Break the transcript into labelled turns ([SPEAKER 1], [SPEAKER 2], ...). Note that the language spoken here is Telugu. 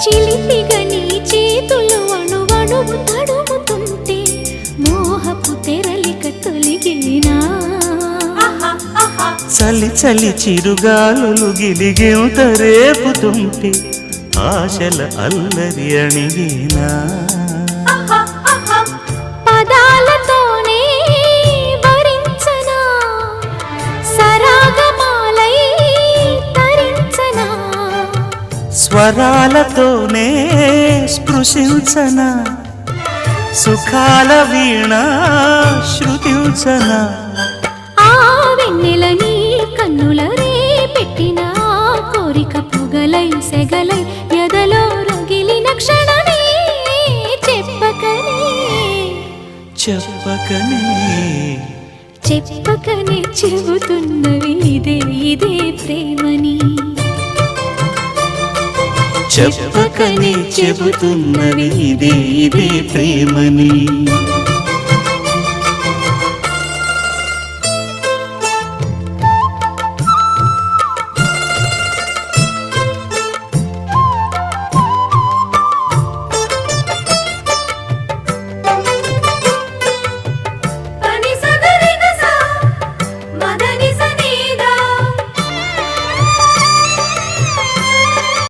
[SPEAKER 1] చిలిపిగా నీ చేతులు అణువణువు తడుముతుంటే మోహపు తెరలిక తొలిగినా
[SPEAKER 2] చలి చలి చిరుగాలులు గిలిగెంత రేపుతుంటే ఆశల అల్లరి అణిగినా
[SPEAKER 1] పదాలతోనే వరించనా సరాగమాలై తరించనా
[SPEAKER 2] స్వరాలతోనే స్పృశించనా సుఖాల వీణ శృతించనా
[SPEAKER 1] ఆ వెన్నెల నీ కన్నుల రే పెట్టిన కోరిక పొగలై సెగలై ఎదలో రగిలిన క్షణమే చెప్పకనే
[SPEAKER 2] చెప్పకనే
[SPEAKER 1] చెప్పకనే చెబుతున్నవి ఇదే ఇదే ప్రేమని
[SPEAKER 2] చెప్పకనే చెబుతున్నవి ఇదే ఇదే ప్రేమని